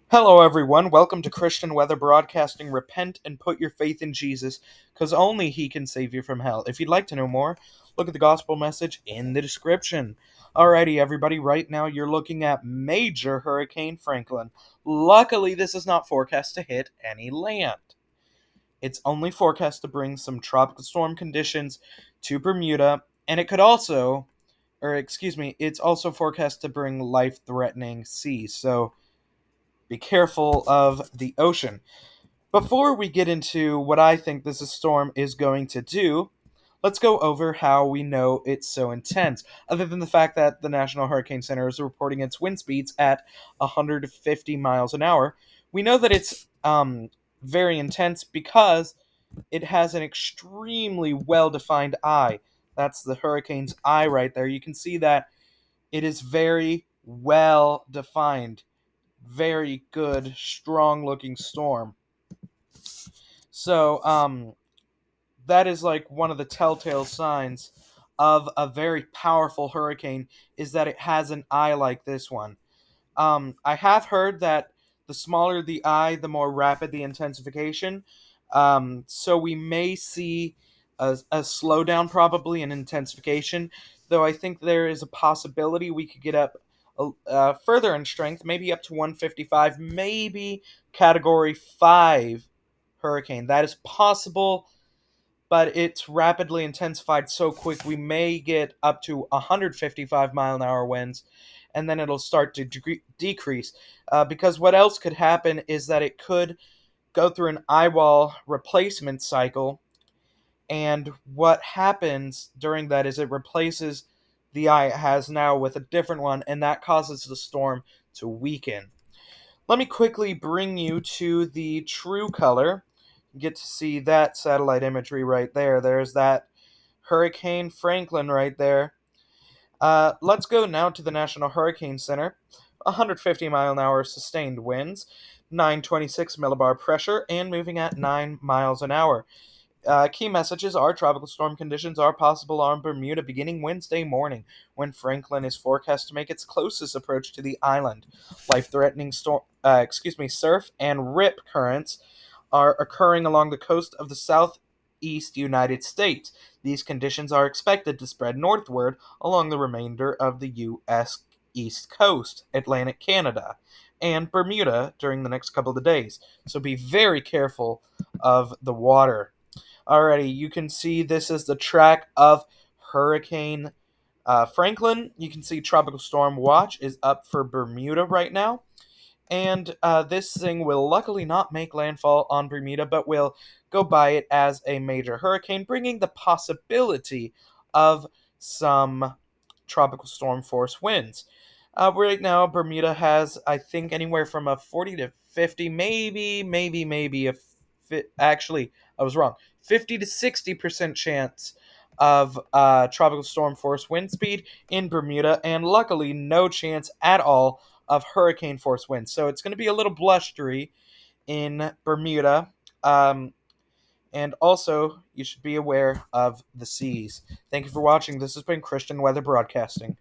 Hello, everyone. Welcome to Christian Weather Broadcasting. Repent and put your faith in Jesus, because only He can save you from hell. If you'd like to know more, look at the gospel message in the description. Alrighty, everybody, right now you're looking at Major Hurricane Franklin. Luckily, this is not forecast to hit any land. It's only forecast to bring some tropical storm conditions to Bermuda, and it could also, it's also forecast to bring life threatening seas. So, be careful of the ocean. Before we get into what I think this storm is going to do, let's go over how we know it's so intense. Other than the fact that the National Hurricane Center is reporting its wind speeds at 150 miles an hour, we know that it's very intense because it has an extremely well defined eye. That's the hurricane's eye right there. You can see that it is very well defined, very good, strong looking storm. So, that is like one of the telltale signs of a very powerful hurricane is that it has an eye like this one. I have heard that the smaller the eye, the more rapid the intensification. So we may see a slowdown, probably an intensification. Though I think there is a possibility we could get up further in strength, maybe up to 155, maybe Category 5 hurricane. That is possible, but it's rapidly intensified so quick we may get up to 155-mile-an-hour winds, and then it'll start to decrease. Because what else could happen is that it could go through an eyewall replacement cycle, and what happens during that is it replaces the eye it has now with a different one, and that causes the storm to weaken. Let me quickly bring you to the true color. You get to see that satellite imagery right there. There's that Hurricane Franklin right there. Let's go now to the National Hurricane Center. 150 mile an hour sustained winds, 926 millibar pressure, and moving at 9 miles an hour. Key messages are tropical storm conditions are possible on Bermuda beginning Wednesday morning when Franklin is forecast to make its closest approach to the island. Life-threatening surf and rip currents are occurring along the coast of the southeast United States. These conditions are expected to spread northward along the remainder of the U.S. East Coast, Atlantic Canada, and Bermuda during the next couple of days. So be very careful of the water. Alrighty, you can see this is the track of Hurricane Franklin. You can see Tropical Storm Watch is up for Bermuda right now. And this thing will luckily not make landfall on Bermuda, but will go by it as a major hurricane, bringing the possibility of some tropical storm force winds. Right now, Bermuda has, I think, anywhere from a 40 to 50, maybe actually, I was wrong. 50 to 60% chance of tropical storm force wind speed in Bermuda, and luckily, no chance at all of hurricane force winds. So it's going to be a little blustery in Bermuda. And also, you should be aware of the seas. Thank you for watching. This has been Christian Weather Broadcasting.